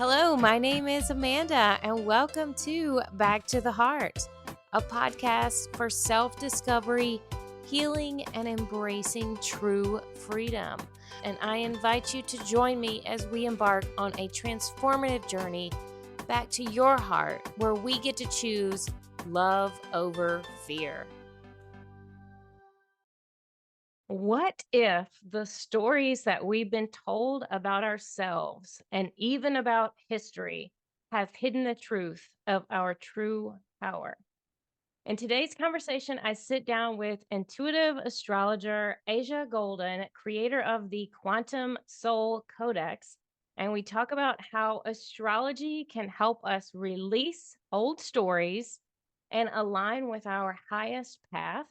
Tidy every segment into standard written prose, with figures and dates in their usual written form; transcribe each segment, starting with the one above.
Hello, my name is Amanda, and welcome to Back to the Heart, a podcast for self discovery, healing, and embracing true freedom. And I invite you to join me as we embark on a transformative journey back to your heart, where we get to choose love over fear. What if the stories that we've been told about ourselves and even about history have hidden the truth of our true power? In today's conversation, I sit down with intuitive astrologer Asia Golden, creator of the Quantum Soul Codex, and we talk about how astrology can help us release old stories and align with our highest path.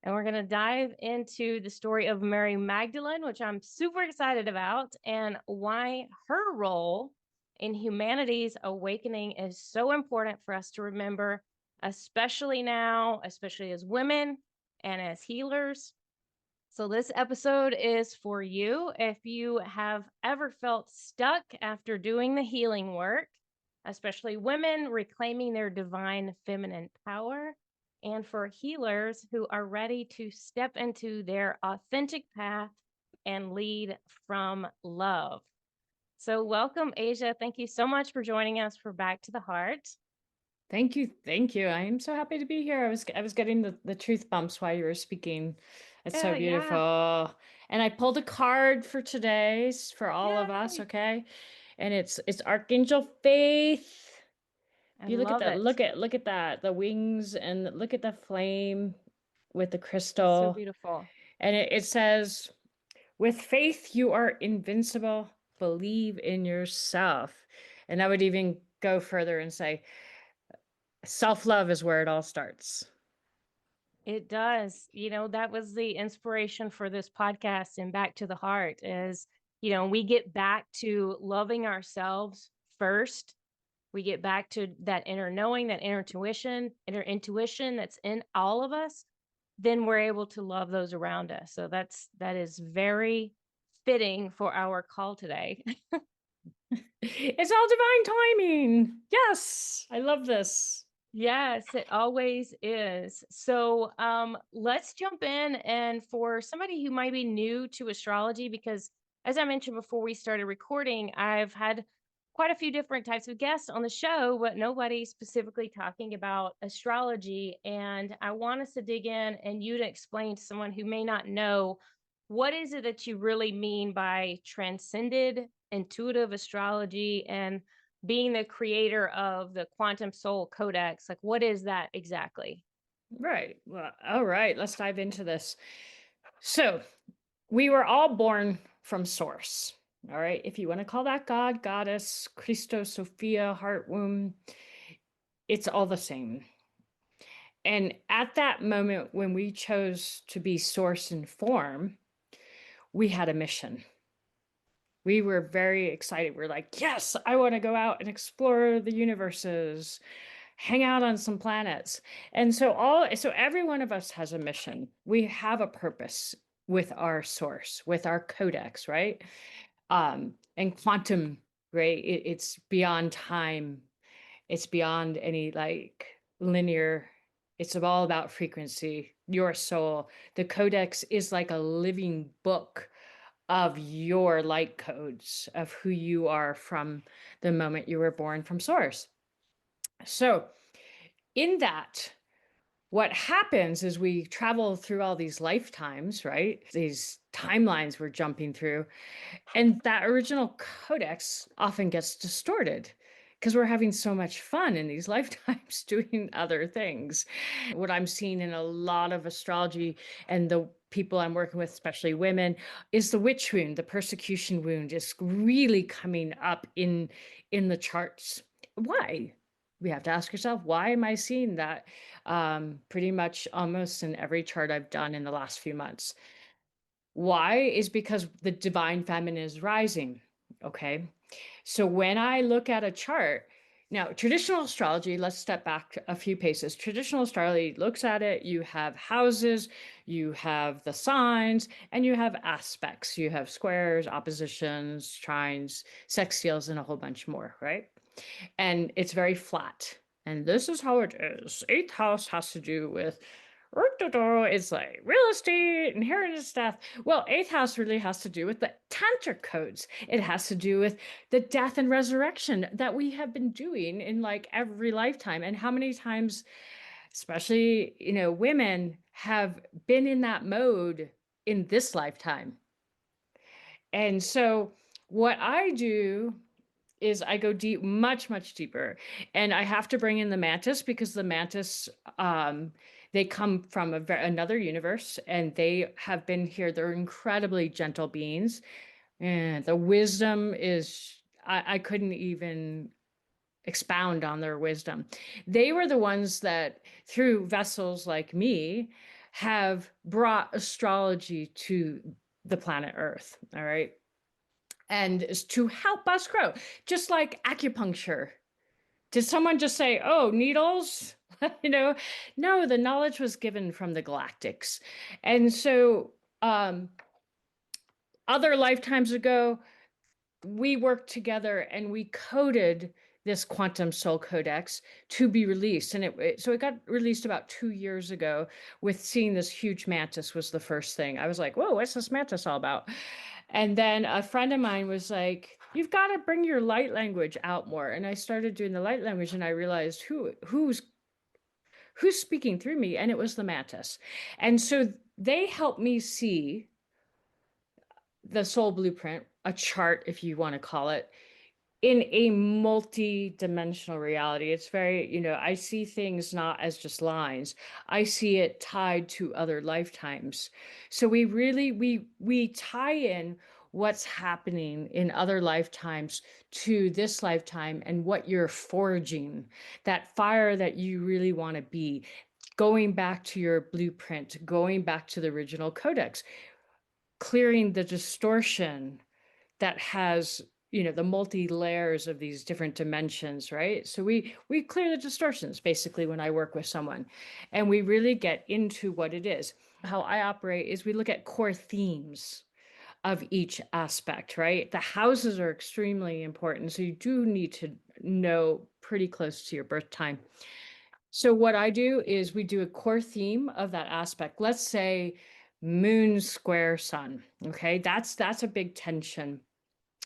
And we're going to dive into the story of Mary Magdalene, which I'm super excited about, and why her role in humanity's awakening is so important for us to remember, especially now, especially as women and as healers. So, this episode is for you if you have ever felt stuck after doing the healing work, especially women reclaiming their divine feminine power, and for healers who are ready to step into their authentic path and lead from love. So, welcome, Asia. Thank you so much for joining us for Back to the Heart. Thank you. Thank you. I am so happy to be here. I was getting the truth bumps while you were speaking. It's so Yeah. beautiful. And I pulled a card for today's for all of us, Yay. okay? And it's Archangel Faith. I If you look at love that, it. look at that, the wings, and look at the flame with the It's so crystal. beautiful. And it says, with faith you are invincible. Believe in yourself. And I would even go further and say, self-love is where it all starts. It does. That was the inspiration for this podcast and Back to the Heart is, we get back to loving ourselves first. We get back to that inner knowing, that inner intuition that's in all of us. Then we're able to love those around us. So that is very fitting for our call today. It's all divine timing. Yes, I love this. Yes, it always is. So, let's jump in. And for somebody who might be new to astrology, because as I mentioned before we started recording, I've had quite a few different types of guests on the show, but nobody specifically talking about astrology. And I want us to dig in and you to explain to someone who may not know, what is it that you really mean by transcended intuitive astrology and being the creator of the Quantum Soul Codex. Like, what is that exactly? Right. Well, all right. Let's dive into this. So, we were all born from source. All right. If you want to call that God, goddess, Christos, Sophia, heart womb, it's all the same. And at that moment when we chose to be source and form, we had a mission. We were very excited. We're like, yes, I want to go out and explore the universes, hang out on some planets. And so every one of us has a mission. We have a purpose with our source, with our codex, right? And quantum, right? It's beyond time. It's beyond any like linear. It's all about frequency, your soul. The codex is like a living book of your light codes of who you are from the moment you were born from source. So, in that, what happens is we travel through all these lifetimes, right? These timelines we're jumping through. And that original codex often gets distorted because we're having so much fun in these lifetimes doing other things. What I'm seeing in a lot of astrology and the people I'm working with, especially women, is the witch wound, the persecution wound is really coming up in the charts. Why? We have to ask ourselves, why am I seeing that pretty much almost in every chart I've done in the last few months? Why is because the divine feminine is rising. Okay. So when I look at a chart, Now, traditional astrology, let's step back a few paces. Traditional astrology looks at it, you have houses, you have the signs, and you have aspects. You have squares, oppositions, trines, sextiles, and a whole bunch more, right? And it's very flat. And this is how it is. Eighth house has to do with it's like real estate, inheritance, death. Well, eighth house really has to do with the tantric codes. It has to do with the death and resurrection that we have been doing in like every lifetime. And how many times, especially, women have been in that mode in this lifetime. And so what I do is I go deep, much, much deeper. And I have to bring in the mantis because the mantis, they come from another universe and they have been here. They're incredibly gentle beings. And the wisdom is, I couldn't even expound on their wisdom. They were the ones that, through vessels like me, have brought astrology to the planet Earth. All right. And is to help us grow, just like acupuncture. Did someone just say, oh, needles? No, the knowledge was given from the galactics. And so other lifetimes ago, we worked together and we coded this Quantum Soul Codex to be released. And so it got released about 2 years ago with seeing this huge mantis was the first thing. I was like, whoa, what's this mantis all about? And then a friend of mine was like, you've got to bring your light language out more. And I started doing the light language and I realized who's speaking through me. And it was the mantis. And so they helped me see the soul blueprint, a chart, if you want to call it, in a multi-dimensional reality. It's very, I see things not as just lines. I see it tied to other lifetimes. So we really we tie in what's happening in other lifetimes to this lifetime and what you're forging, that fire that you really want to be, going back to your blueprint, going back to the original codex, clearing the distortion that has the multi layers of these different dimensions, right? So we clear the distortions basically when I work with someone, and we really get into what it is. How I operate is we look at core themes of each aspect, right? The houses are extremely important, so you do need to know pretty close to your birth time. So what I do is we do a core theme of that aspect. Let's say moon square sun. Okay, that's a big tension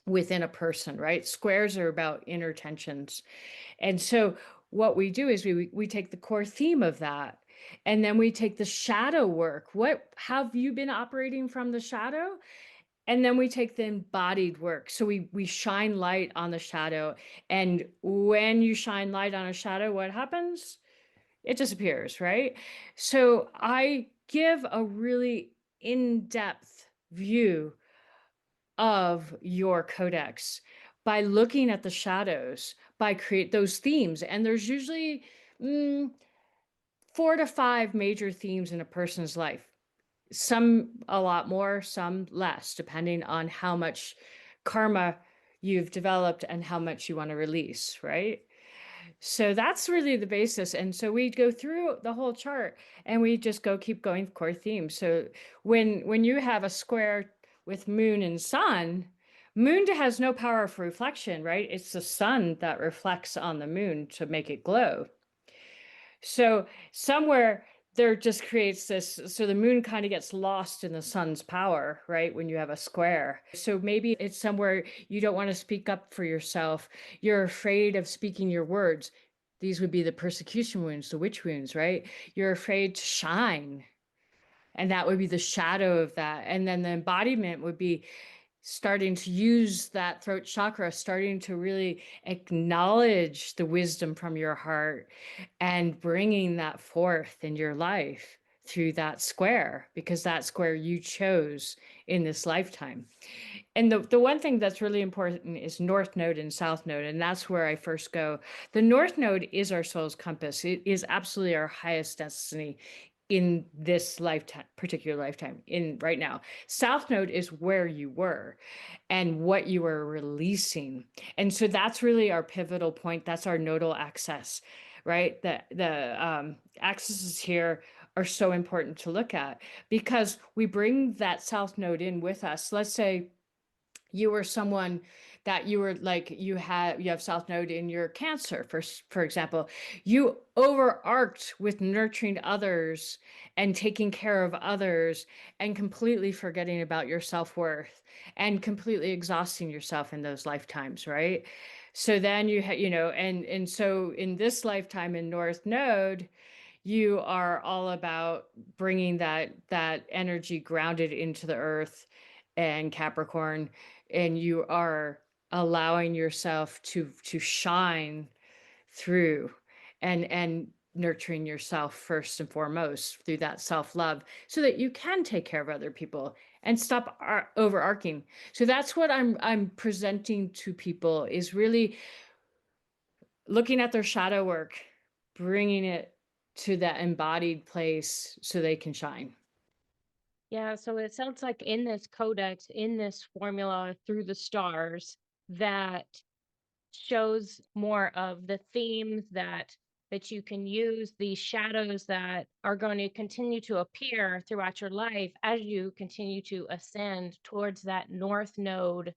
within a person, right? Squares are about inner tensions. And so what we do is we take the core theme of that, and then we take the shadow work. What have you been operating from the shadow? And then we take the embodied work. So we shine light on the shadow. And when you shine light on a shadow, what happens? It disappears, right? So I give a really in-depth view of your codex by looking at the shadows, by create those themes. And there's usually 4 to 5 major themes in a person's life. Some a lot more, some less, depending on how much karma you've developed and how much you want to release, right? So that's really the basis. And so we go through the whole chart and we just keep going core themes. So when you have a square with moon and sun, moon has no power for reflection, right? It's the sun that reflects on the moon to make it glow. So somewhere there just creates this, so the moon kind of gets lost in the sun's power, right? When you have a square. So maybe it's somewhere you don't want to speak up for yourself. You're afraid of speaking your words. These would be the persecution wounds, the witch wounds, right? You're afraid to shine. And that would be the shadow of that. And then the embodiment would be starting to use that throat chakra, starting to really acknowledge the wisdom from your heart and bringing that forth in your life through that square, because that square you chose in this lifetime. And the one thing that's really important is North Node and South Node, and that's where I first go. The North Node is our soul's compass. It is absolutely our highest destiny. in this lifetime, particular lifetime, in right now. South node is where you were and what you were releasing. And so that's really our pivotal point. That's our nodal axis, right? The axes here are so important to look at because we bring that south node in with us. Let's say you were someone that you were like you have south node in your cancer, for example. You overarched with nurturing others and taking care of others and completely forgetting about your self-worth and completely exhausting yourself in those lifetimes, right? So then and so in this lifetime in north node, you are all about bringing that energy grounded into the earth and Capricorn, and you are allowing yourself to shine through and nurturing yourself first and foremost through that self-love so that you can take care of other people and stop overarching. So that's what I'm presenting to people, is really looking at their shadow work, bringing it to that embodied place so they can shine. Yeah, so it sounds like in this codex, in this formula through the stars, that shows more of the themes that you can use, these shadows that are going to continue to appear throughout your life as you continue to ascend towards that north node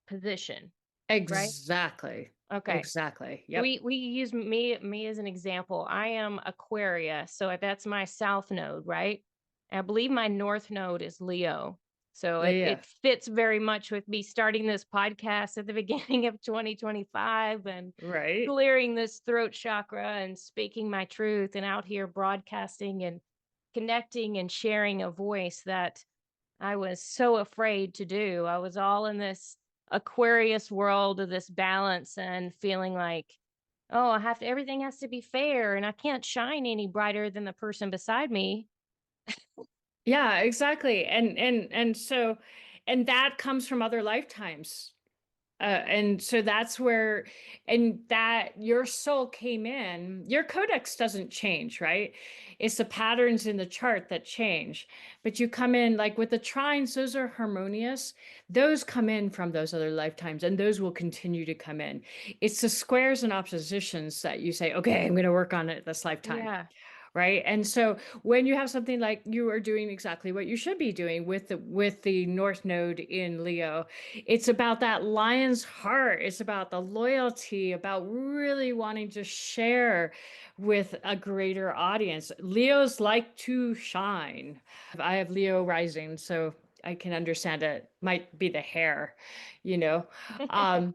position, right? Exactly. Okay. Exactly. Yep. We use me as an example. I am Aquarius, so that's my south node, right? And I believe my north node is Leo. So Leah. it fits very much with me starting this podcast at the beginning of 2025 and Right. clearing this throat chakra and speaking my truth and out here broadcasting and connecting and sharing a voice that I was so afraid to do. I was all in this Aquarius world of this balance and feeling like, oh, everything has to be fair and I can't shine any brighter than the person beside me. Yeah, exactly. And that comes from other lifetimes. And so that's where, and that your soul came in, your codex doesn't change, right? It's the patterns in the chart that change. But you come in like with the trines, those are harmonious. Those come in from those other lifetimes, and those will continue to come in. It's the squares and oppositions that you say, okay, I'm going to work on it this lifetime. Yeah. Right. And so when you have something like you are doing exactly what you should be doing with the North Node in Leo, it's about that lion's heart. It's about the loyalty, about really wanting to share with a greater audience. Leos like to shine. I have Leo rising, so I can understand it. Might be the hair, you know. Um,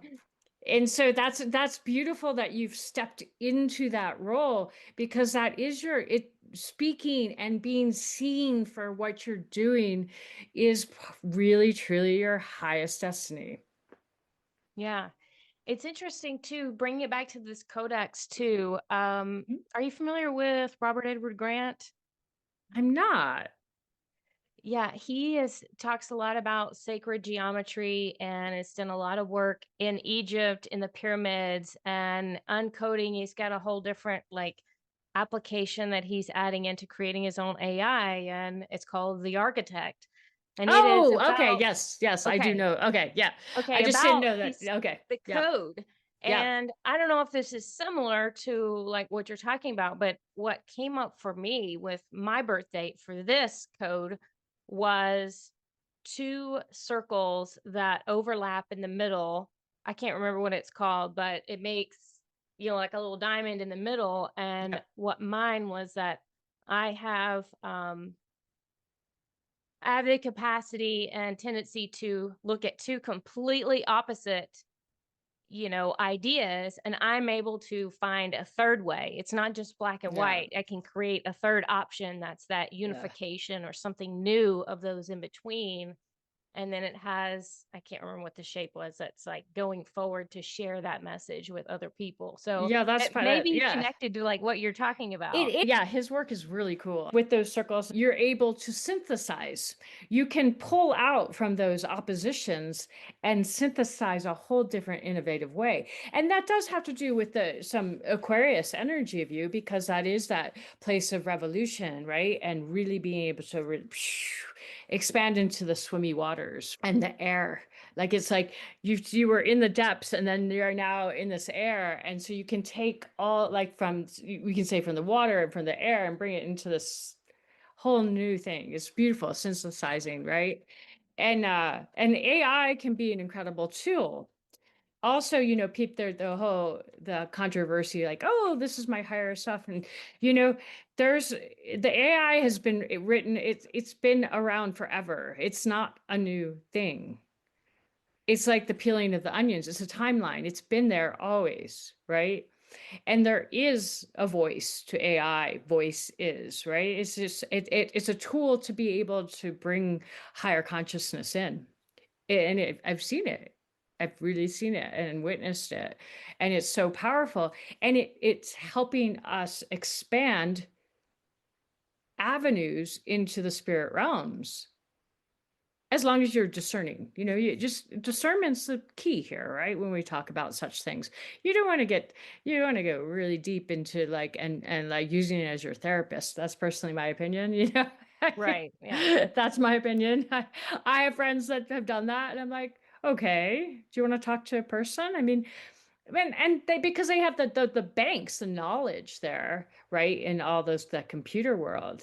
and so that's beautiful that you've stepped into that role, because that is your it speaking and being seen for what you're doing is really truly your highest destiny. Yeah. It's interesting too, bringing it back to this codex too. Mhm. Are you familiar with Robert Edward Grant? I'm not. Yeah, he is talks a lot about sacred geometry and has done a lot of work in Egypt in the pyramids and uncoding. He's got a whole different like application that he's adding into creating his own AI, and it's called The Architect. And it is Oh, okay. about Yes, I do okay, know. Okay, yeah. I okay, just didn't about know that. he's Okay. the Yeah. code. Yeah. And I don't know if this is similar to like what you're talking about, but what came up for me with my birth date for this code was two circles that overlap in the middle. I can't remember what it's called, but it makes, like a little diamond in the middle. And Yeah. what mine was that I have I have the capacity and tendency to look at two completely opposite, ideas, and I'm able to find a third way. It's not just black and Yeah. white. I can create a third option that's that Yeah. unification or something new of those in between. and then it has, I can't remember what the shape was, that's like going forward to share that message with other people. So Yeah, that's it may be yeah. connected to like what you're talking It about. is. Yeah, his work is really cool. With those circles, you're able to synthesize. You can pull out from those oppositions and synthesize a whole different innovative way. And that does have to do with the some Aquarius energy of you, because that is that place of revolution, right? And really being able to expand into the swimmy waters and the air. Like it's like you were in the depths and then you're now in this air, and so you can take all, like, from, we can say, from the water and from the air, and bring it into this whole new thing. It's beautiful synthesizing, right? And AI can be an incredible tool. Also, peep there, the controversy, like, oh, this is my higher stuff. And there's the AI has been written, it's been around forever. It's not a new thing. It's like the peeling of the onions. It's a timeline. It's been there always, right? And there is a voice to AI. Voice is, right? It's just it's a tool to be able to bring higher consciousness in. I've seen it. I've really seen it and witnessed it. And it's so powerful. And it's helping us expand avenues into the spirit realms, as long as you're discerning. You just, discernment's the key here, right? When we talk about such things, you don't want to go really deep into, like, and like using it as your therapist. That's personally my opinion. Right. Yeah. That's my opinion. I have friends that have done that, and I'm like, okay, do you want to talk to a person? I mean, and they, because they have the banks, the knowledge there, right, in all those, that computer world.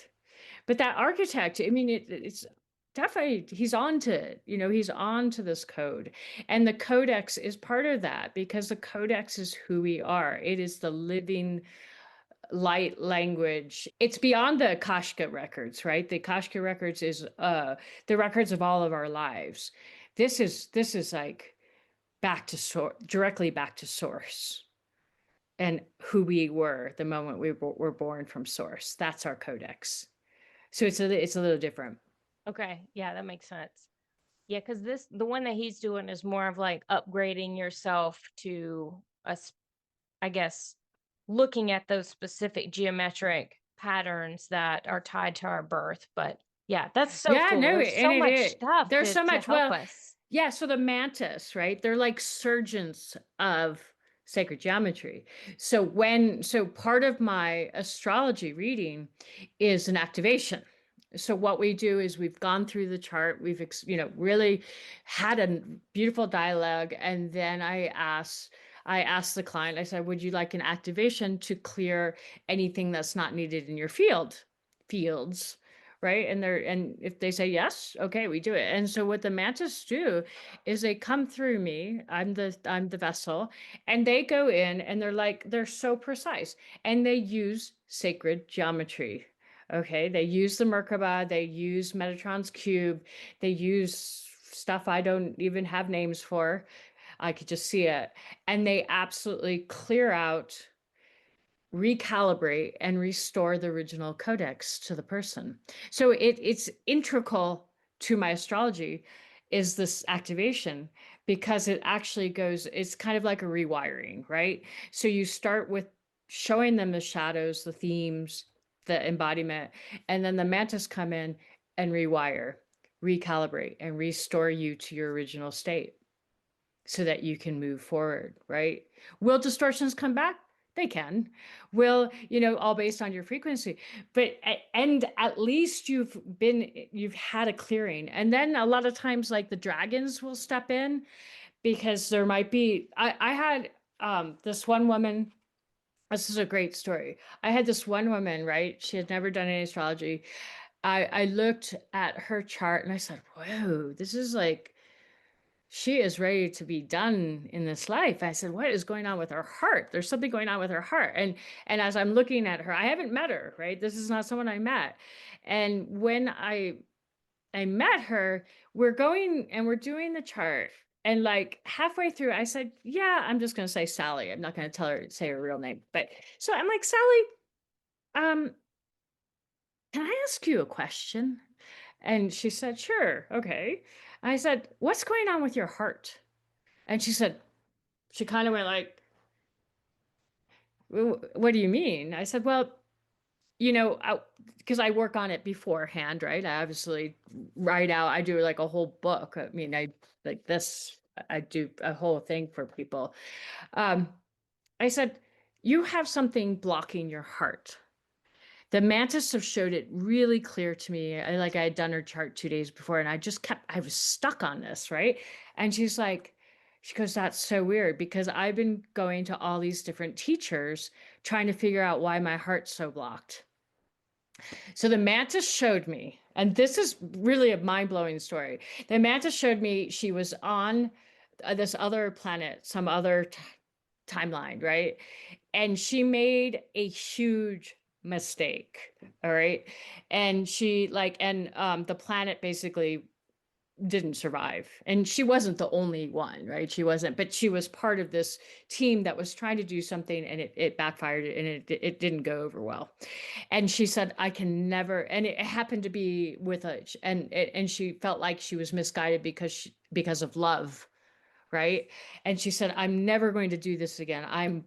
But that architect, I mean, it's definitely, he's on to it. He's on to this code. And the codex is part of that, because the codex is who we are. It is the living light language. It's beyond the Akashic records, right? The Akashic records is the records of all of our lives. This is like back to source, directly back to source, and who we were the moment we were born from source. That's our codex. So it's a little different. Okay. Yeah, that makes sense. Yeah, because the one that he's doing is more of like upgrading yourself to us, I guess, looking at those specific geometric patterns that are tied to our birth. But yeah, that's so Yeah, cool. no, There's and so it much is. stuff There's to so much. help Well, us. yeah, so the mantis, right? They're like surgeons of sacred geometry. So part of my astrology reading is an activation. So what we do is we've gone through the chart, we've really had a beautiful dialogue, and then I asked the client, I said, would you like an activation to clear anything that's not needed in your fields? Right. And if they say yes, okay, we do it. And so what the mantis do is they come through me. I'm the vessel, and they go in, and they're so precise, and they use sacred geometry. Okay. They use the Merkaba, they use Metatron's cube, they use stuff I don't even have names for. I could just see it. And they absolutely clear out, recalibrate, and restore the original codex to the person. So it's integral to my astrology, is this activation, because it actually goes, it's kind of like a rewiring, right? So you start with showing them the shadows, the themes, the embodiment, and then the mantis come in and rewire, recalibrate, and restore you to your original state, so that you can move forward, right? Will distortions come back? They can. Will, all based on your frequency. But and at least you've had a clearing. And then a lot of times, like, the dragons will step in, because there might be, I had this one woman. This is a great story. I had this one woman, right? She had never done any astrology. I looked at her chart and I said, whoa, this is like, she is ready to be done in this life. I said, what is going on with her heart? There's something going on with her heart. And as I'm looking at her, I haven't met her, right? This is not someone I met. And when I met her, we're going and we're doing the chart. And like halfway through, I said, yeah, I'm just gonna say Sally. I'm not gonna say her real name. But so I'm like, Sally, um, can I ask you a question? And she said, sure, okay. I said, what's going on with your heart? And she said, she kind of went like, What do you mean?" I said, "Well, you know, because I work on it beforehand, right? I obviously write out, I do like a whole book. I mean, I like this, I do a whole thing for people. Um, I said, you have something blocking your heart. The mantis have showed it really clear to me. I had done her chart 2 days before, and I was stuck on this, right? And she goes, that's so weird because I've been going to all these different teachers trying to figure out why my heart's so blocked. So the mantis showed me, and this is really a mind blowing story. The mantis showed me she was on this other planet, some other timeline, right? And she made a huge mistake. All right. And the planet basically didn't survive. And she wasn't the only one, right? She wasn't, but she was part of this team that was trying to do something, and it backfired, and it didn't go over well. And she said, I can never, and it happened to be with a, and she felt like she was misguided because of love, right? And she said, I'm never going to do this again. I'm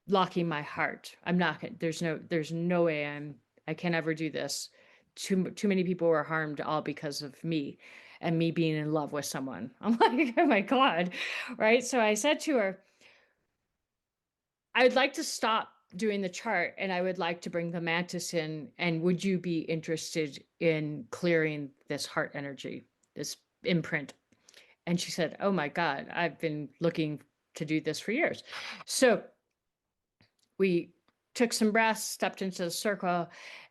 locking my heart. I'm not gonna, there's no way I can ever do this. Too many people were harmed all because of me and me being in love with someone. I'm like, oh my God. Right. So I said to her, I would like to stop doing the chart, and I would like to bring the mantis in. And would you be interested in clearing this heart energy, this imprint? And she said, oh my God, I've been looking to do this for years. So we took some breaths, stepped into the circle,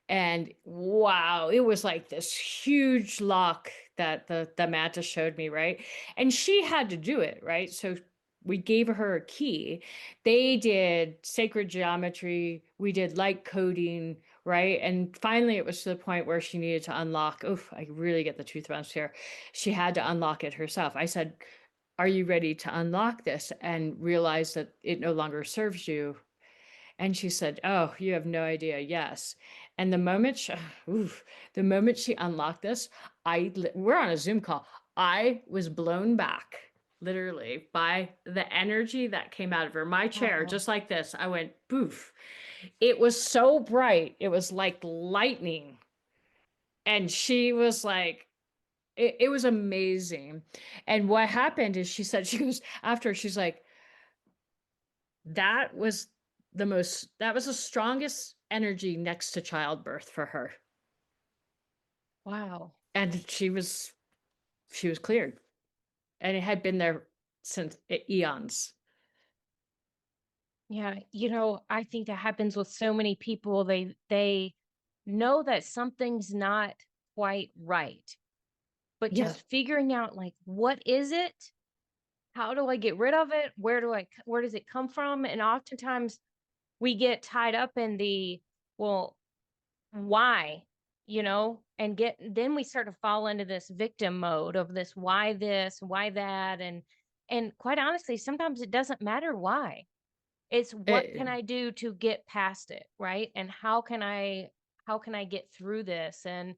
and wow, it was like this huge lock that the mantis showed me, right? And she had to do it, right? So we gave her a key. They did sacred geometry, we did light coding, right? And finally it was to the point where she needed to unlock. Oof, I really get the truth bounce here. She had to unlock it herself. I said, are you ready to unlock this and realize that it no longer serves you? And she said, oh, you have no idea. Yes. And oof, the moment she unlocked this, we're on a Zoom call. I was blown back literally by the energy that came out of her. My chair, Oh, just like this, I went poof. It was so bright. It was like lightning. And she was like, it was amazing. And what happened is she goes, after, she's like, that was that was the strongest energy next to childbirth for her. wow. And she was cleared. And it had been there since eons. Yeah, I think that happens with so many people. They know that something's not quite right, but Yeah. just figuring out like what is it? How do I get rid of it? Where does it come from? And oftentimes we get tied up in the, well, why, and then we start to fall into this victim mode of this, why that, and quite honestly, sometimes it doesn't matter why. It's what can It, I do to get past it, right? And how can I get through this? And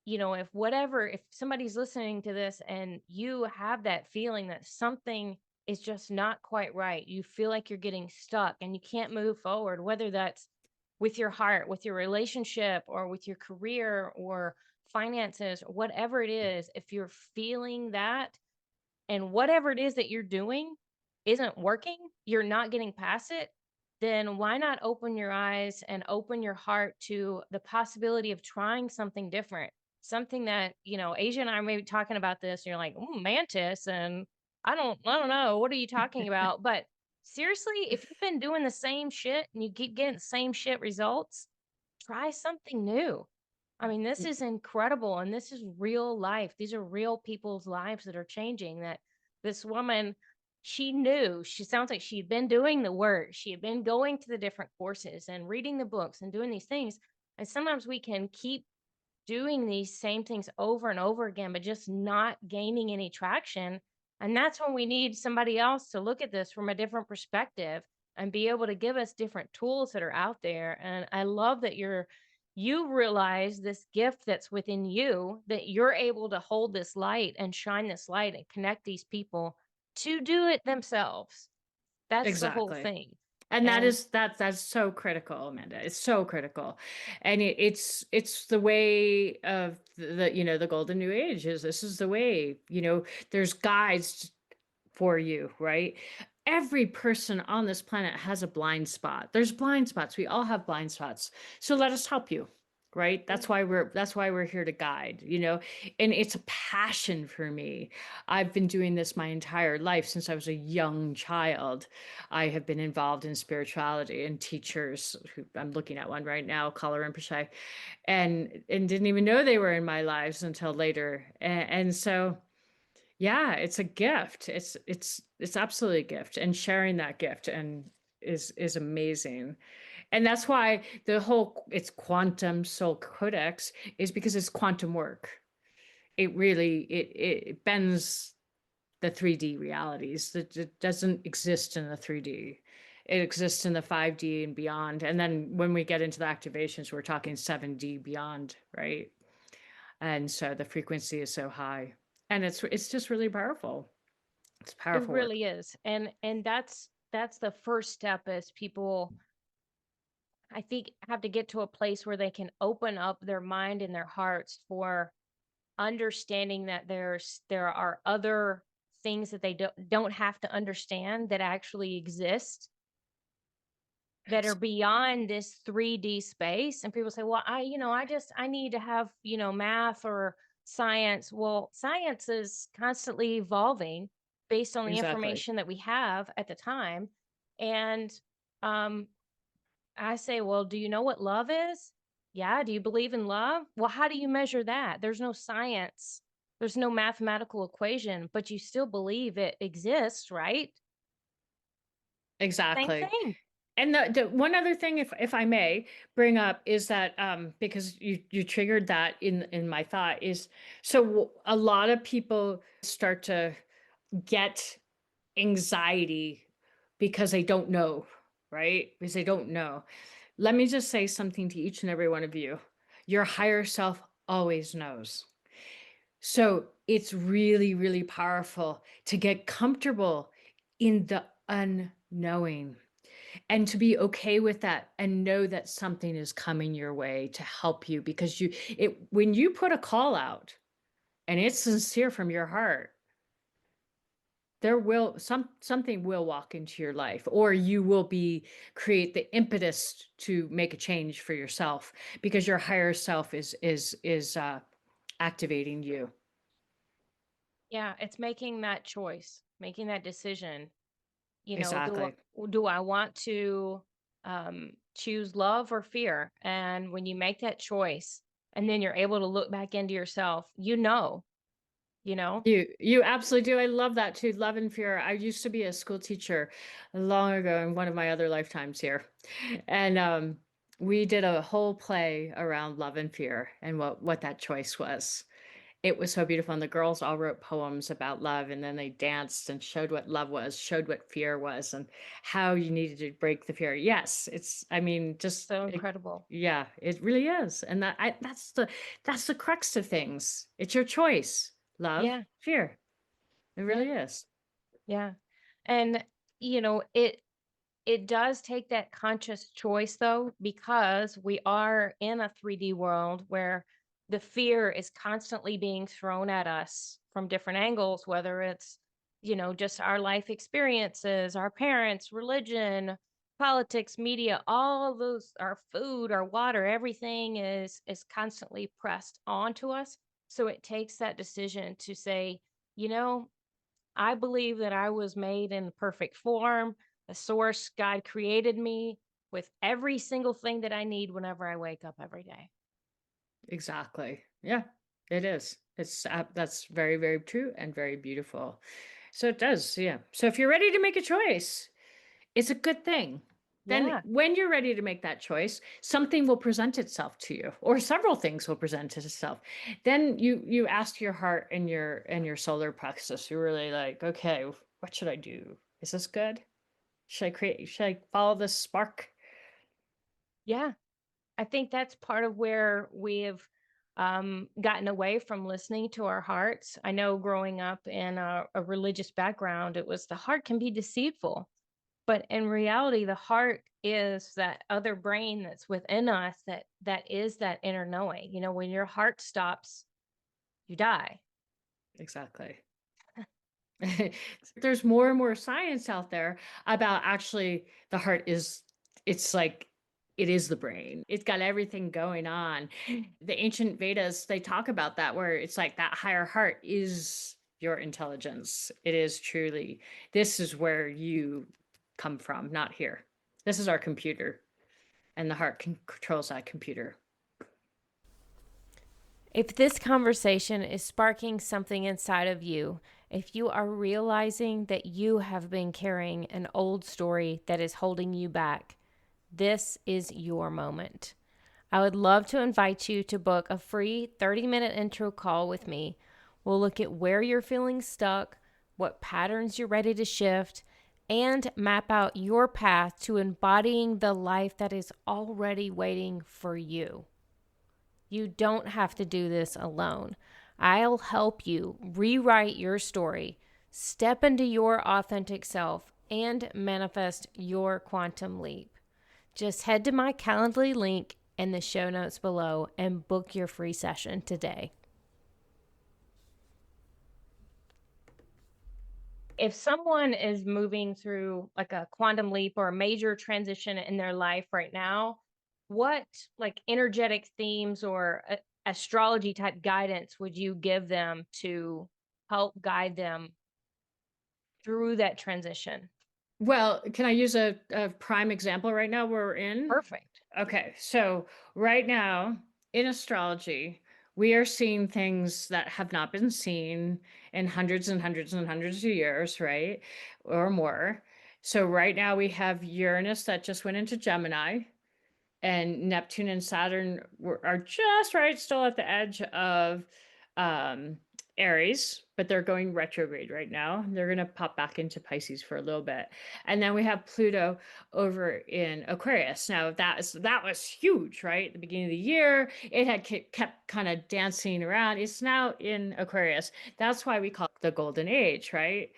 if somebody's listening to this and you have that feeling that something is just not quite right, you feel like you're getting stuck and you can't move forward, whether that's with your heart, with your relationship, or with your career or finances, or whatever it is, if you're feeling that and whatever it is that you're doing isn't working, you're not getting past it, then why not open your eyes and open your heart to the possibility of trying something different? Something that, Asia and I may be talking about this, and you're like, "Ooh, mantis," and I don't know, what are you talking about? But seriously, if you've been doing the same shit and you keep getting the same shit results, try something new. I mean, this is incredible, and this is real life. These are real people's lives that are changing. That this woman, she sounds like she'd been doing the work. She had been going to the different courses and reading the books and doing these things. And sometimes we can keep doing these same things over and over again, but just not gaining any traction. And that's when we need somebody else to look at this from a different perspective and be able to give us different tools that are out there. And I love that you're you realize this gift that's within you, that you're able to hold this light and shine this light and connect these people to do it themselves. That's the whole Exactly. thing. And that And is that's so critical, Amanda. It's so critical. And it's the way of the golden new age is this is the way, there's guides for you, right? Every person on this planet has a blind spot. There's blind spots. We all have blind spots. So let us help you, right? yeah, That's why we're here to guide. And it's a passion for me. I've been doing this my entire life since I was a young child. I have been involved in spirituality and teachers who I'm looking at one right now, Color Rinpoche, and didn't even know they were in my lives until later. And so yeah, it's a gift. It's absolutely a gift, and sharing that gift and is amazing. And that's why it's Quantum Soul Codex is because it's quantum work. It bends the 3D realities that it doesn't exist in the 3D. It exists in the 5D and beyond. And then when we get into the activations, we're talking 7D beyond, right? And so the frequency is so high. And it's just really powerful. It's it powerful work. really is. And that's the first step is people, I think, have to get to a place where they can open up their mind and their hearts for understanding that there are other things that they don't have to understand that actually exist, that are S beyond this 3D space. And people say, well, I need to have, math or science. Well, science is constantly evolving based on the Exactly. information that we have at the time. And um, I say, well, do you know what love is? Yeah. Do you believe in love? Well, how do you measure that? There's no science, there's no mathematical equation, but you still believe it exists, right? Same Exactly. thing. And the one other thing, if I may bring up, is that because you triggered that in my thought is a lot of people start to get anxiety because they don't know, right? Because they don't know. Let me just say something to each and every one of you. Your higher self always knows. So it's really, really powerful to get comfortable in the unknowing and to be okay with that and know that something is coming your way to help you because when you put a call out and it's sincere from your heart, something will walk into your life, or you will create the impetus to make a change for yourself because your higher self is activating you. Yeah, it's making that choice, making that decision. Exactly. Do I want to choose love or fear? And when you make that choice and then you're able to look back into yourself, you know. You absolutely do. I love that too. Love and fear. I used to be a school teacher long ago in one of my other lifetimes here. And we did a whole play around love and fear and what that choice was. It was so beautiful. And the girls all wrote poems about love and then they danced and showed what love was, showed what fear was, and how you needed to break the fear. Yes, I mean, So incredible. yeah, it really is. And that's the crux of things. It's your choice. Love, Yeah, fear. It yeah, really is. yeah. And it does take that conscious choice though, because we are in a 3D world where the fear is constantly being thrown at us from different angles, whether it's, just our life experiences, our parents, religion, politics, media, all of those, our food, our water, everything is constantly pressed onto us. So it takes that decision to say, you know, I believe that I was made in perfect form. The source, God created me with every single thing that I need whenever I wake up every day. Exactly. Yeah, it is. That's very, very true and very beautiful. So it does. Yeah. So if you're ready to make a choice, it's a good thing. Then Yeah. when you're ready to make that choice, something will present itself to you or several things will present itself. Then you ask your heart and your solar plexus. You're really like, okay, what should I do? Is this good? Should I follow this spark? Yeah. I think that's part of where we've gotten away from listening to our hearts. I know growing up in a religious background, it was the heart can be deceitful. But in reality, the heart is that other brain that's within us that is that inner knowing. You know, when your heart stops, you die. Exactly. There's more and more science out there about actually the heart is, it's like, it is the brain. It's got everything going on. The ancient Vedas, they talk about that, where it's like that higher heart is your intelligence. It is truly, this is where you come from, not here. This is our computer, and the heart controls that computer. If this conversation is sparking something inside of you, if you are realizing that you have been carrying an old story that is holding you back, this is your moment. I would love to invite you to book a free 30-minute intro call with me. We'll look at where you're feeling stuck, what patterns you're ready to shift, and map out your path to embodying the life that is already waiting for you. You don't have to do this alone. I'll help you rewrite your story, step into your authentic self, and manifest your quantum leap. Just head to my Calendly link in the show notes below and book your free session today. If someone is moving through like a quantum leap or a major transition in their life right now, what like energetic themes or astrology type guidance would you give them to help guide them through that transition? Well, can I use a prime example right now where we're in? Perfect. Okay, so right now in astrology, we are seeing things that have not been seen in hundreds and hundreds and hundreds of years, right? Or more. So right now we have Uranus that just went into Gemini, and Neptune and Saturn are just right still at the edge of um, Aries, but they're going retrograde right now. They're going to pop back into Pisces for a little bit. And then we have Pluto over in Aquarius. Now that was huge, right? At the beginning of the year, it had kept kind of dancing around. It's now in Aquarius. That's why we call it the golden age, right?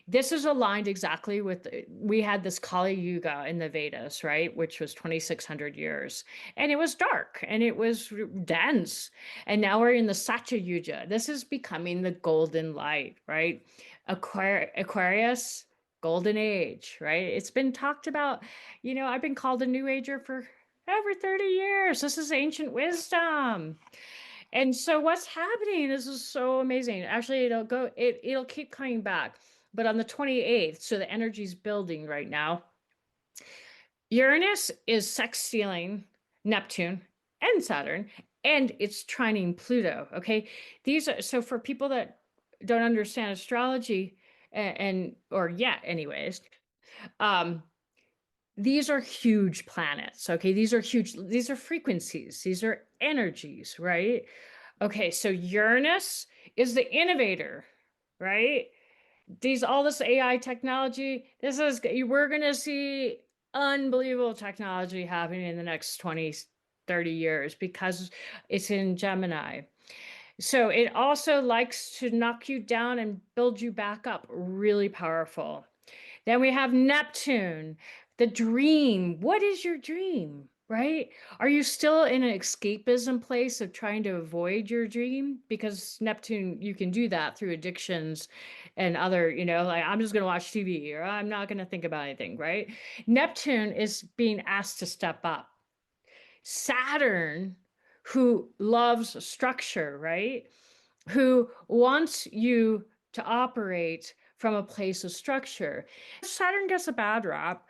This is aligned exactly with, we had this Kali Yuga in the Vedas, right? Which was 2,600 years. And it was dark and it was dense. And now we're in the Satya Yuga. This is becoming the golden light, right? Aquarius, golden age, right? It's been talked about, I've been called a new ager for over 30 years. This is ancient wisdom. And so what's happening, this is so amazing. Actually, it'll keep coming back. But on the 28th, so the energy's building right now. Uranus is sextiling Neptune and Saturn, and it's trining Pluto. Okay. These are, so for people that don't understand astrology or yet anyways, these are huge planets. Okay. These are huge, these are frequencies, these are energies, right? Okay. So Uranus is the innovator, right? All this AI technology, we're going to see unbelievable technology happening in the next 20, 30 years because it's in Gemini. So it also likes to knock you down and build you back up. Really powerful. Then we have Neptune, the dream. What is your dream? Right? Are you still in an escapism place of trying to avoid your dream? Because Neptune, you can do that through addictions and other, like I'm just going to watch TV or I'm not going to think about anything, right? Neptune is being asked to step up. Saturn, who loves structure, right? Who wants you to operate from a place of structure. Saturn gets a bad rap.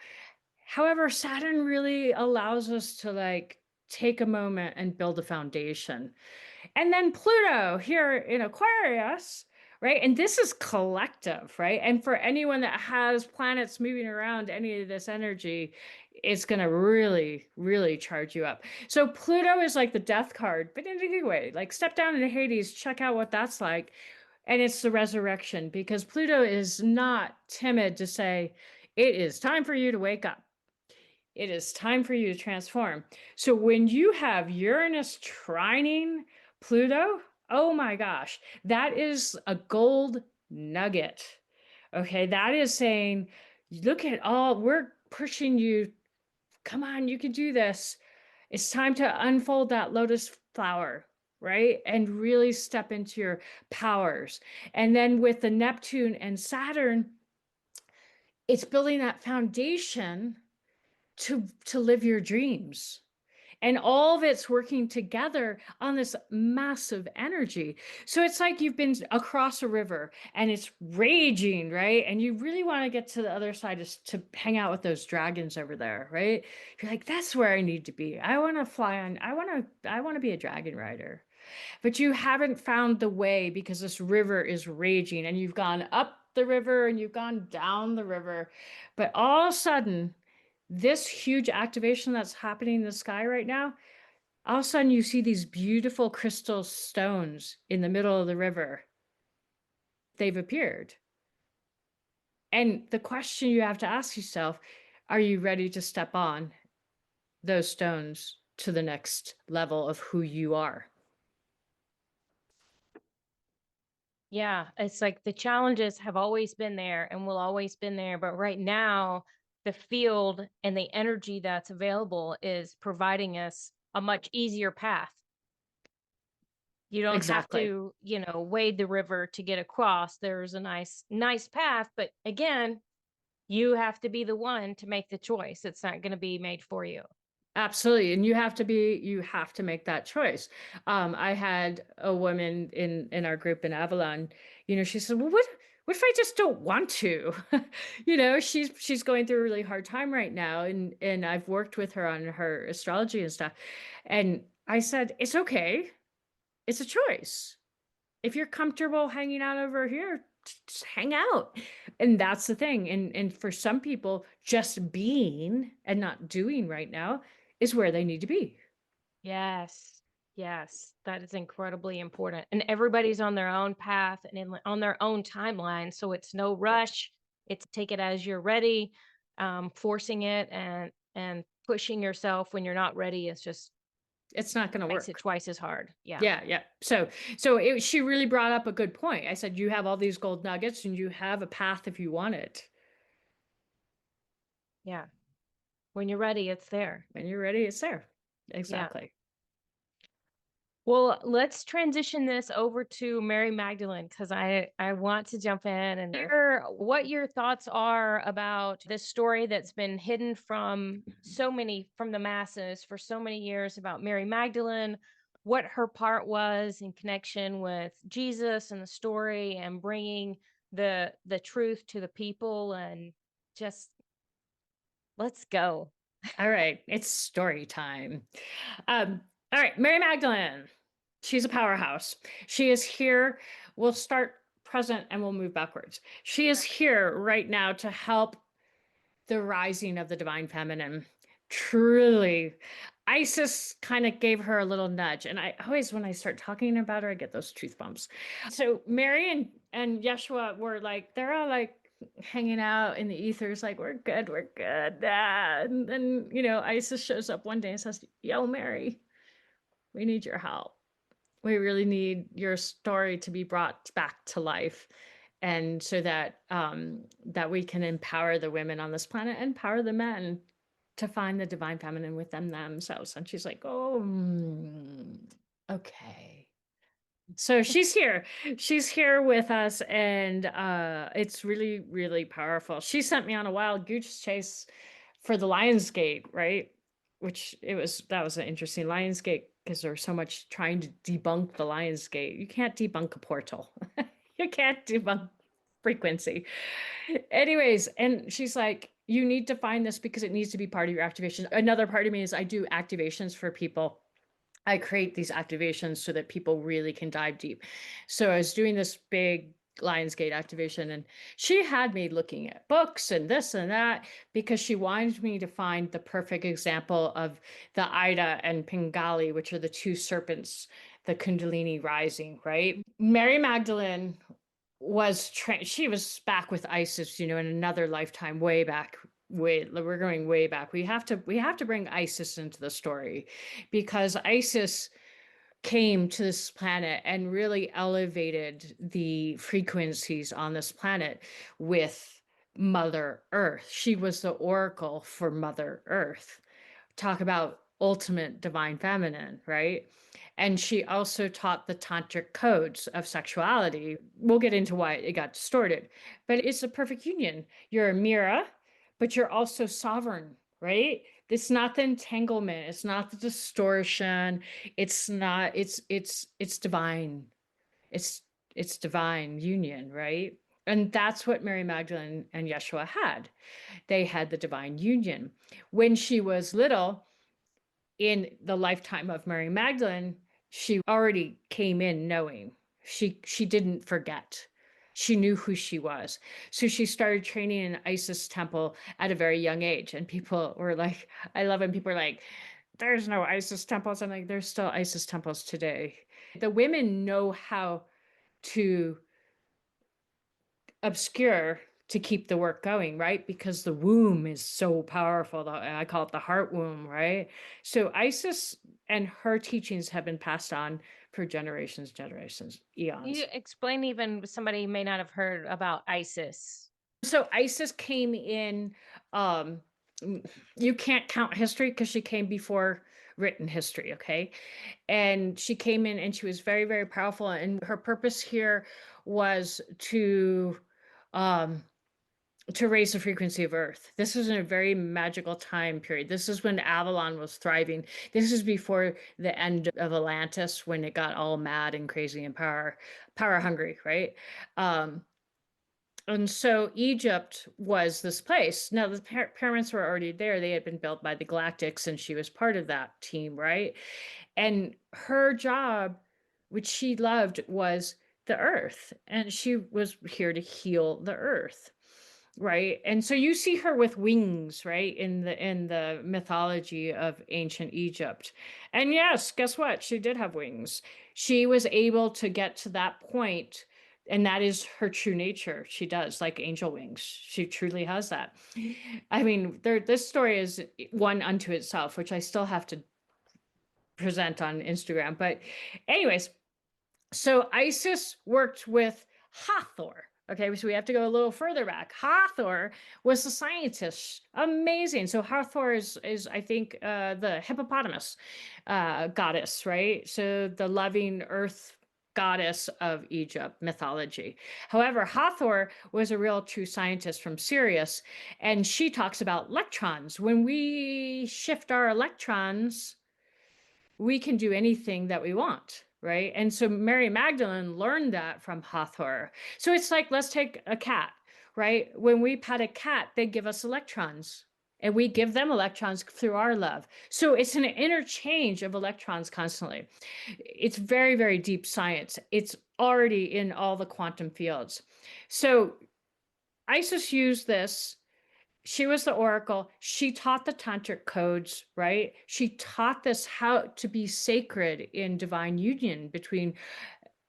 However, Saturn really allows us to take a moment and build a foundation. And then Pluto here in Aquarius, right? And this is collective, right? And for anyone that has planets moving around any of this energy, it's going to really, really charge you up. So Pluto is like the death card, but in a good way. Like step down into Hades, check out what that's like. And it's the resurrection because Pluto is not timid to say, it is time for you to wake up. It is time for you to transform. So when you have Uranus trining Pluto, oh my gosh, that is a gold nugget. Okay, that is saying, look at all, we're pushing you. Come on, you can do this. It's time to unfold that lotus flower, right? And really step into your powers. And then with the Neptune and Saturn, it's building that foundation to live your dreams, and all of it's working together on this massive energy. So it's like you've been across a river and it's raging, right? And you really want to get to the other side to hang out with those dragons over there, right? You're like, that's where I need to be. I want to fly on, I want to be a dragon rider. But you haven't found the way because this river is raging, and you've gone up the river and you've gone down the river. But all of a sudden, this huge activation that's happening in the sky right now, all of a sudden you see these beautiful crystal stones in the middle of the river. They've appeared. And the question you have to ask yourself, are you ready to step on those stones to the next level of who you are? Yeah, it's like the challenges have always been there and will always been there, but right now the field and the energy that's available is providing us a much easier path. You don't have Exactly. to, wade the river to get across. There's a nice path, but again, you have to be the one to make the choice. It's not going to be made for you. Absolutely. And you have to make that choice. I had a woman in our group in Avalon, she said, well, what if I just don't want to? She's going through a really hard time right now. And I've worked with her on her astrology and stuff. And I said, it's okay. It's a choice. If you're comfortable hanging out over here, just hang out. And that's the thing. And for some people, just being and not doing right now is where they need to be. Yes. Yes, that is incredibly important. And everybody's on their own path and on their own timeline. So it's no Yep. rush. It's take it as you're ready. Forcing it and pushing yourself when you're not ready is just It's not going to makes it work. twice as hard. Yeah. Yeah, yeah. She really brought up a good point. I said, you have all these gold nuggets and you have a path if you want it. Yeah. When you're ready, it's there. When you're ready, it's there. Yeah. Exactly. Well, let's transition this over to Mary Magdalene because I want to jump in and hear what your thoughts are about this story that's been hidden from the masses for so many years about Mary Magdalene, what her part was in connection with Jesus and the story and bringing the truth to the people and just let's go. All right, it's story time. All right, Mary Magdalene. She's a powerhouse. She is here. We'll start present and we'll move backwards. She is here right now to help the rising of the divine feminine. Truly. Isis kind of gave her a little nudge. And I always, when I start talking about her, I get those truth bumps. So Mary and Yeshua were like, they're all like hanging out in the ethers, like, we're good, we're good. And then, Isis shows up one day and says, yo, Mary, we need your help. We really need your story to be brought back to life, and so that we can empower the women on this planet and empower the men to find the divine feminine within themselves. And she's like, oh, okay. So she's here with us, and it's really, really powerful. She sent me on a wild goose chase for the Lionsgate, right? That was an interesting Lionsgate, because there's so much trying to debunk the Lionsgate. You can't debunk a portal. You can't debunk frequency. Anyways, and she's like, you need to find this because it needs to be part of your activation. Another part of me is I do activations for people. I create these activations so that people really can dive deep. So I was doing this big Lionsgate activation, and she had me looking at books and this and that because she wanted me to find the perfect example of the Ida and Pingali, which are the two serpents, the Kundalini rising, right? Mary Magdalene was trained, she was back with Isis, in another lifetime way back we're going way back. We have to bring Isis into the story, because Isis came to this planet and really elevated the frequencies on this planet with Mother Earth. She was the oracle for Mother Earth. Talk about ultimate divine feminine, right? And she also taught the tantric codes of sexuality. We'll get into why it got distorted, but it's a perfect union. You're a Mira, but you're also sovereign, right? It's not the entanglement, it's not the distortion, it's not, it's divine. It's it's divine union, right? And that's what Mary Magdalene and Yeshua had. They had the divine union. When she was little, in the lifetime of Mary Magdalene, she already came in knowing. She didn't forget. She knew who she was. So she started training in Isis temple at a very young age. And people were like, I love when people are like, there's no Isis temples. I'm like, there's still Isis temples today. The women know how to obscure to keep the work going, right? Because the womb is so powerful. I call it the heart womb, right? So Isis and her teachings have been passed on for generations, Can you eons. explain, even somebody may not have heard about Isis? So Isis came in, um, you can't count history because she came before written history, okay? And she came in and she was very, very powerful. And her purpose here was um, to raise the frequency of Earth. This was in a very magical time period. This is when Avalon was thriving. This is before the end of Atlantis, when it got all mad and crazy and power hungry, right? Um, and so Egypt was this place. Now the pyramids were already there. They had been built by the Galactics, and she was part of that team, right? And her job, which she loved, was the earth, and she was here to heal the earth, right? And so you see her with wings, right, in the mythology of ancient Egypt. And yes, guess what, she did have wings. She was able to get to that point, and that is her true nature. She does, like angel wings, she truly has that. I mean, this story is one unto itself, which I still have to present on Instagram. But anyways, so Isis worked with Hathor. Okay, so we have to go a little further back. Hathor was a scientist, amazing. So Hathor is I think the hippopotamus goddess, right? So the loving earth goddess of Egypt mythology. However, Hathor was a real true scientist from Sirius, and she talks about electrons. When we shift our electrons, we can do anything that we want, right? And so Mary Magdalene learned that from Hathor. So it's like, let's take a cat, right? When we pet a cat, they give us electrons, and we give them electrons through our love. So it's an interchange of electrons constantly. It's very, very deep science. It's already in all the quantum fields. So Isis used this. She was the oracle. She taught the tantric codes, right? She taught this how to be sacred in divine union between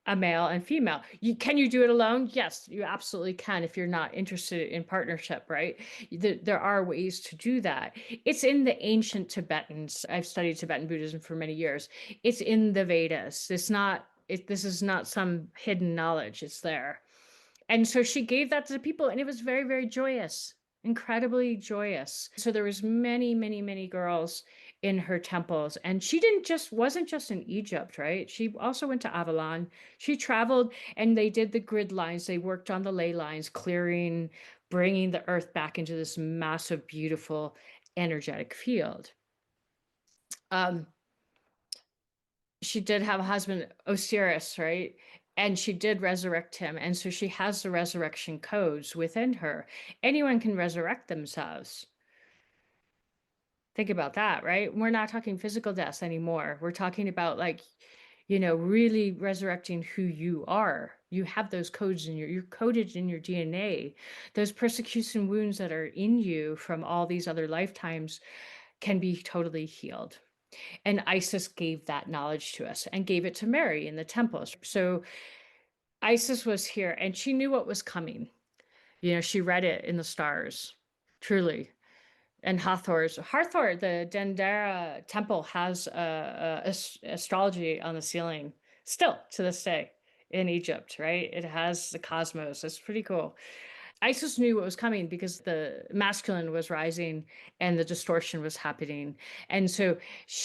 a male and female. Can you do it alone? Yes, you absolutely can if you're not interested in partnership, right? There are ways to do that. It's in the ancient Tibetans. I've studied Tibetan Buddhism for many years. It's in the Vedas. This is not some hidden knowledge. It's there. And so she gave that to the people, and it was very, very joyous, incredibly joyous. So there was many, many, many girls in her temples, and she wasn't just in Egypt, right? She also went to Avalon. She traveled, and they did the grid lines. They worked on the ley lines, clearing, bringing the earth back into this massive, beautiful, energetic field. Um, she did have a husband, Osiris, right? And she did resurrect him. And so she has the resurrection codes within her. Anyone can resurrect themselves. Think about that, right? We're not talking physical deaths anymore. We're talking about, like, really resurrecting who you are. You have those codes you're coded in your DNA. Those persecution wounds that are in you from all these other lifetimes can be totally healed. And Isis gave that knowledge to us and gave it to Mary in the temples. So Isis was here, and she knew what was coming. She read it in the stars, truly. and Hathor, the Dendera temple has astrology on the ceiling still to this day in Egypt, right? It has the cosmos. It's pretty cool. Isis knew what was coming because the masculine was rising and the distortion was happening. And so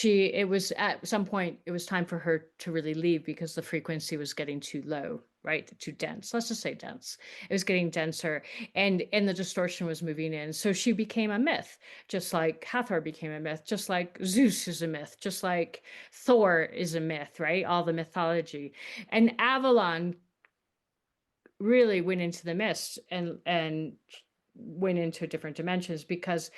it was at some point, it was time for her to really leave because the frequency was getting too low, right? Too dense. Let's just say dense. It was getting denser and the distortion was moving in. So she became a myth, just like Hathor became a myth, just like Zeus is a myth, just like Thor is a myth, right? All the mythology. And Avalon really went into the mist and went into different dimensions because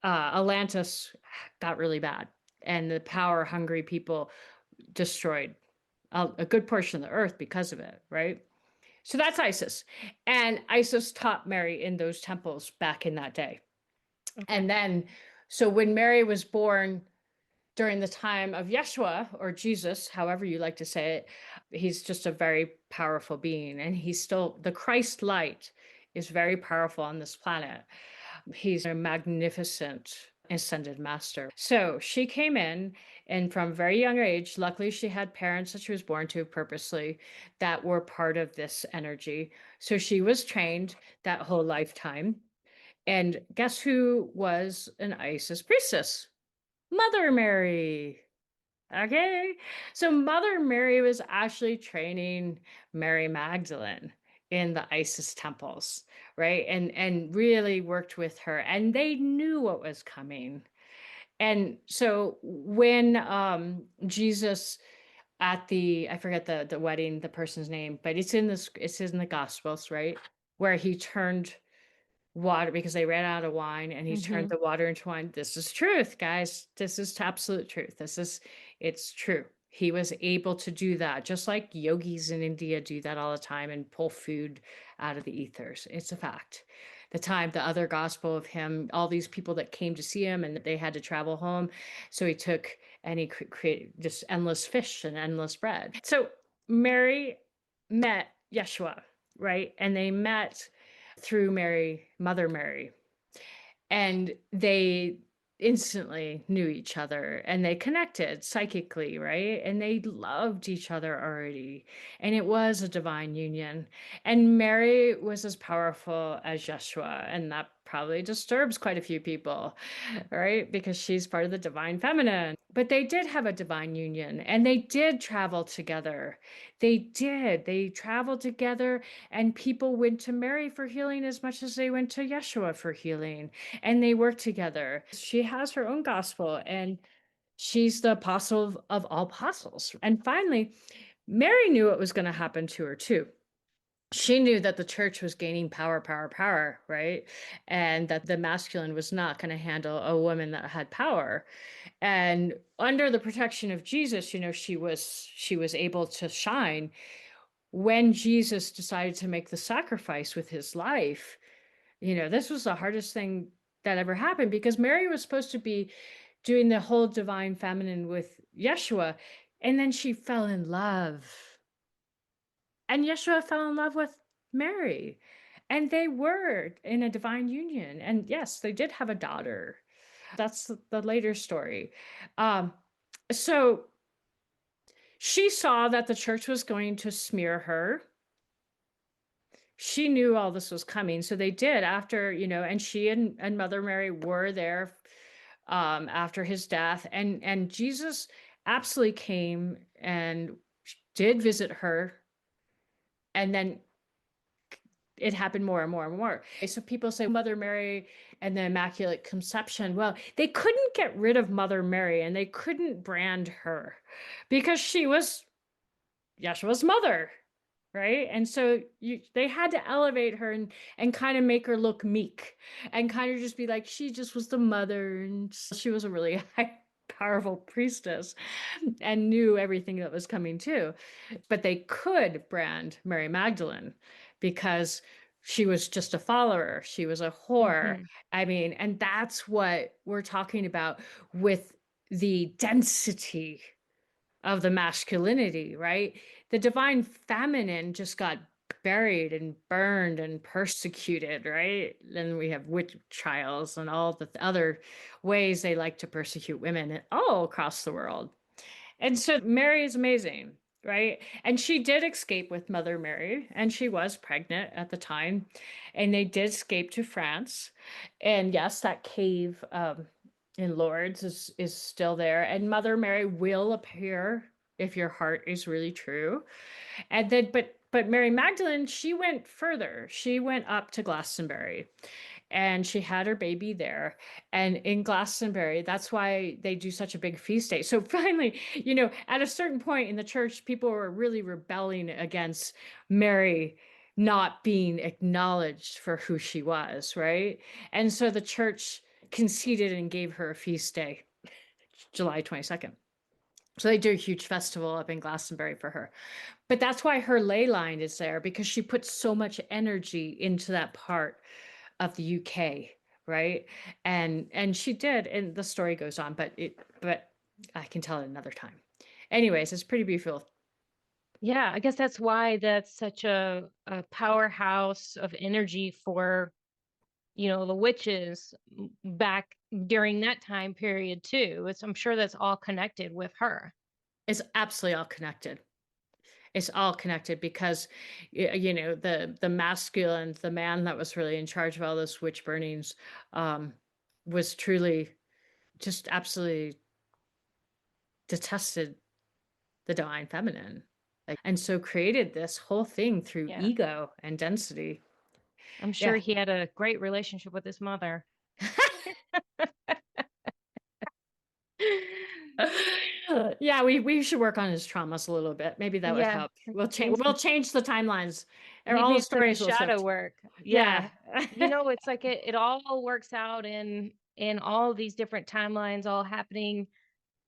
Atlantis got really bad and the power hungry people destroyed a good portion of the earth because of it, right? So that's Isis. And Isis taught Mary in those temples back in that day. Okay. And then, so when Mary was born, during the time of Yeshua or Jesus, however you like to say it, he's just a very powerful being. And he's still, the Christ light is very powerful on this planet. He's a magnificent ascended master. So she came in, and from a very young age, luckily she had parents that she was born to purposely that were part of this energy. So she was trained that whole lifetime. And guess who was an Isis priestess? Mother Mary. Okay. So Mother Mary was actually training Mary Magdalene in the Isis temples, right? And really worked with her and they knew what was coming. And so when Jesus at the I forget the wedding, the person's name, but it's in the gospels, right? Where he turned water because they ran out of wine and he turned Mm-hmm. the water into wine. This is truth, guys. This is absolute truth. It's true. He was able to do that, just like yogis in India do that all the time and pull food out of the ethers. It's a fact. The other gospel of him, all these people that came to see him and they had to travel home. So he took and he created just endless fish and endless bread. So Mary met Yeshua, right? And they met through Mother Mary. And they instantly knew each other and they connected psychically, right? And they loved each other already. And it was a divine union. And Mary was as powerful as Yeshua. And that probably disturbs quite a few people, right? Because she's part of the divine feminine. But they did have a divine union and they did travel together. They did. They traveled together and people went to Mary for healing as much as they went to Yeshua for healing and they work together. She has her own gospel and she's the apostle of all apostles. And finally, Mary knew what was going to happen to her too. She knew that the church was gaining power, power, power, right? And that the masculine was not going to handle a woman that had power. And under the protection of Jesus, she was able to shine when Jesus decided to make the sacrifice with his life. This was the hardest thing that ever happened because Mary was supposed to be doing the whole divine feminine with Yeshua, and then she fell in love. And Yeshua fell in love with Mary, and they were in a divine union. And yes, they did have a daughter. That's the later story. So she saw that the church was going to smear her. She knew all this was coming. So they did after, and she and Mother Mary were there after his death. And Jesus absolutely came and did visit her. And then it happened more and more and more. So people say Mother Mary and the Immaculate Conception. Well, they couldn't get rid of Mother Mary and they couldn't brand her because she was Yeshua's mother, right? And so they had to elevate her and kind of make her look meek and kind of just be like, she just was the mother and she was a really high, powerful priestess and knew everything that was coming too. But they could brand Mary Magdalene because she was just a follower. She was a whore. Mm-hmm. I mean, and that's what we're talking about with the density of the masculinity, right? The divine feminine just got buried and burned and persecuted, right? Then we have witch trials and all the other ways they like to persecute women all across the world. And so Mary is amazing, right? And she did escape with Mother Mary, and she was pregnant at the time. And they did escape to France. And yes, that cave in Lourdes is still there. And Mother Mary will appear if your heart is really true. And then, but Mary Magdalene, she went further. She went up to Glastonbury and she had her baby there. And in Glastonbury, that's why they do such a big feast day. So finally, at a certain point in the church, people were really rebelling against Mary not being acknowledged for who she was, right? And so the church conceded and gave her a feast day, July 22nd. So they do a huge festival up in Glastonbury for her. But that's why her ley line is there, because she puts so much energy into that part of the UK, right? And she did, and the story goes on, but I can tell it another time. Anyways, it's pretty beautiful. Yeah, I guess that's why that's such a powerhouse of energy for, the witches back during that time period too. I'm sure that's all connected with her. It's absolutely all connected. It's all connected because the masculine, the man that was really in charge of all those witch burnings, was truly just absolutely detested the divine feminine, and so created this whole thing through Yeah. ego and density. I'm sure Yeah. he had a great relationship with his mother. Yeah, we should work on his traumas a little bit. Maybe that would Yeah, help. We'll change needs we'll change the timelines, and he all the needs some stories will shadow shift. work. Yeah. Yeah. It's like it all works out in all of these different timelines all happening,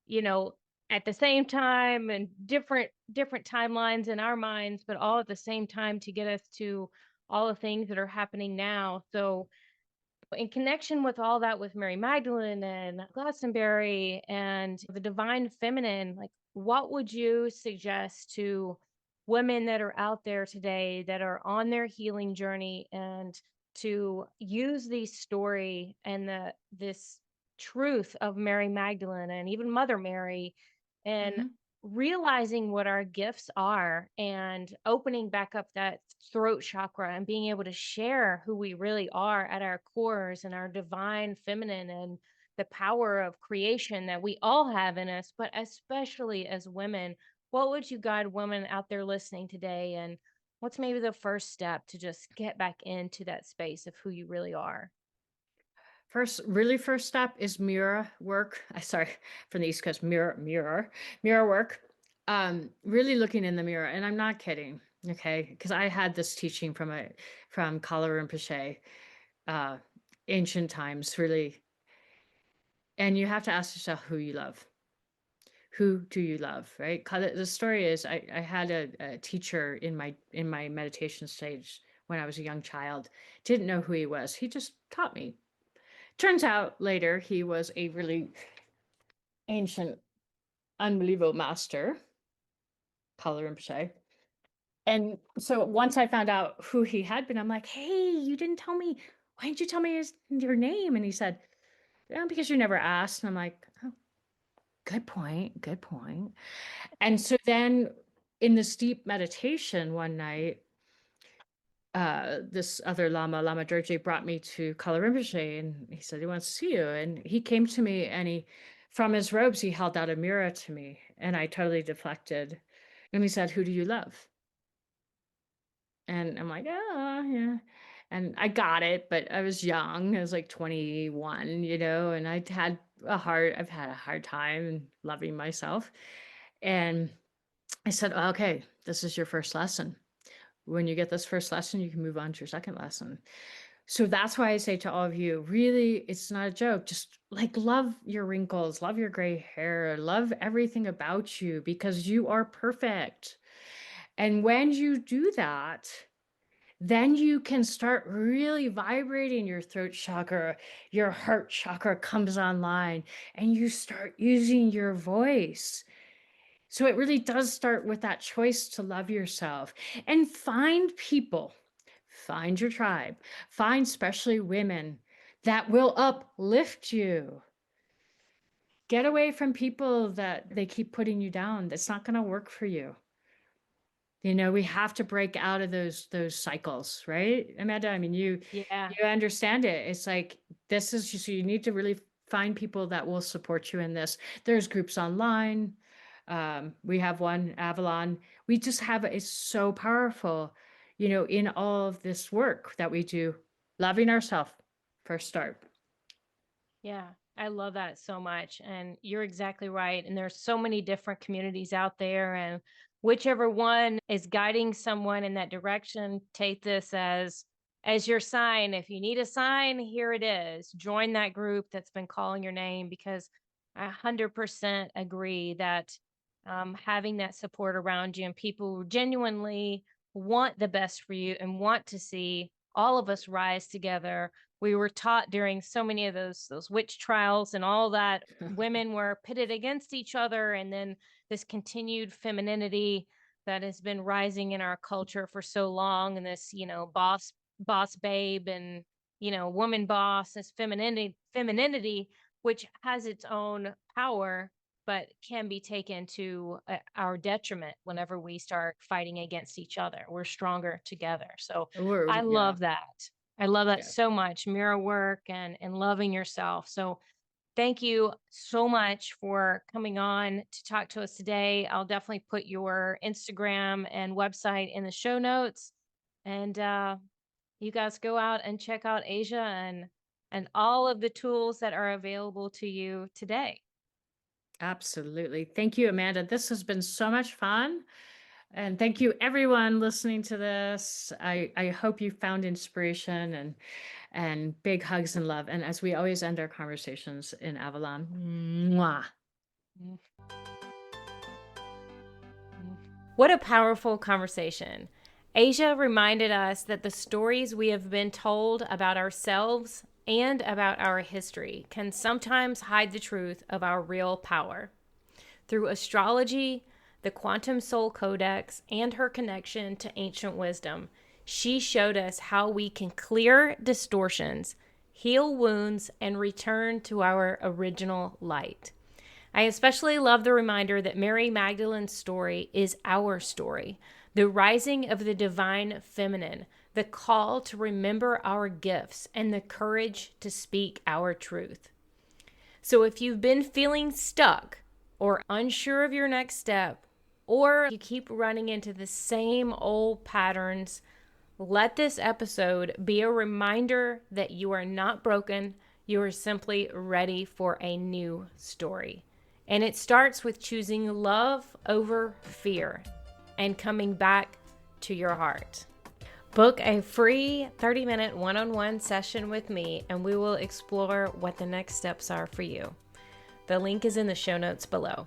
you know, at the same time and different timelines in our minds, but all at the same time to get us to all the things that are happening now. So in connection with all that with Mary Magdalene and Glastonbury and the divine feminine, like what would you suggest to women that are out there today that are on their healing journey and to use the story and this truth of Mary Magdalene and even Mother Mary and Mhm. realizing what our gifts are and opening back up that throat chakra and being able to share who we really are at our cores and our divine feminine and the power of creation that we all have in us, but especially as women. What would you guide women out there listening today? And what's maybe the first step to just get back into that space of who you really are? First step is mirror work. I sorry, from the East Coast, mirror work. Really looking in the mirror, and I'm not kidding. Okay, because I had this teaching from Kala Rinpoche, uh, ancient times, really. And you have to ask yourself who you love. Who do you love, right? The story is, I had a teacher in my meditation stage when I was a young child. Didn't know who he was. He just taught me. Turns out later he was a really ancient, unbelievable master, Kala Rinpoche. And so once I found out who he had been, I'm like, hey, you didn't tell me. Why didn't you tell me your name? And he said, because you never asked. And I'm like, oh, good point. Good point. And so then in this deep meditation one night, this other Lama Dorje, brought me to Kala Rinpoche, and he said he wants to see you. And he came to me, and from his robes, he held out a mirror to me, and I totally deflected. And he said, "Who do you love?" And I'm like, "Oh, yeah." And I got it, but I was young. I was like 21, and I've had a hard time loving myself. And I said, "Okay, this is your first lesson. When you get this first lesson, you can move on to your second lesson." So that's why I say to all of you, really, it's not a joke. Just like love your wrinkles, love your gray hair, love everything about you because you are perfect. And when you do that, then you can start really vibrating your throat chakra, your heart chakra comes online, and you start using your voice So it really does start with that choice to love yourself and find people, find your tribe, find especially women that will uplift you. Get away from people that they keep putting you down. That's not going to work for you. We have to break out of those cycles, right, Amanda? I mean, you Yeah. you understand it. It's like this is just, you need to really find people that will support you in this. There's groups online. We have one, Avalon. We just have it's so powerful, in all of this work that we do, loving ourselves first start. Yeah, I love that so much. And you're exactly right. And there's so many different communities out there. And whichever one is guiding someone in that direction, take this as your sign. If you need a sign, here it is. Join that group that's been calling your name, because I 100% agree that having that support around you and people who genuinely want the best for you and want to see all of us rise together. We were taught during so many of those witch trials and all that, women were pitted against each other, and then this continued femininity that has been rising in our culture for so long, and this, boss babe, and woman boss, this femininity, which has its own power, but can be taken to our detriment whenever we start fighting against each other. We're stronger together. So I Yeah, love that. I love that yeah. so much, mirror work and loving yourself. So thank you so much for coming on to talk to us today. I'll definitely put your Instagram and website in the show notes. And you guys go out and check out Asia and all of the tools that are available to you today. Absolutely. Thank you, Amanda. This has been so much fun. And thank you, everyone listening to this. I hope you found inspiration and big hugs and love. And as we always end our conversations in Avalon, mwah. Mm. What a powerful conversation. Asia reminded us that the stories we have been told about ourselves and about our history can sometimes hide the truth of our real power. Through astrology, the Quantum Soul Codex, and her connection to ancient wisdom, she showed us how we can clear distortions, heal wounds, and return to our original light. I especially love the reminder that Mary Magdalene's story is our story, the rising of the divine feminine, the call to remember our gifts, and the courage to speak our truth. So if you've been feeling stuck or unsure of your next step, or you keep running into the same old patterns, let this episode be a reminder that you are not broken. You are simply ready for a new story. And it starts with choosing love over fear and coming back to your heart. Book a free 30-minute one-on-one session with me, and we will explore what the next steps are for you. The link is in the show notes below.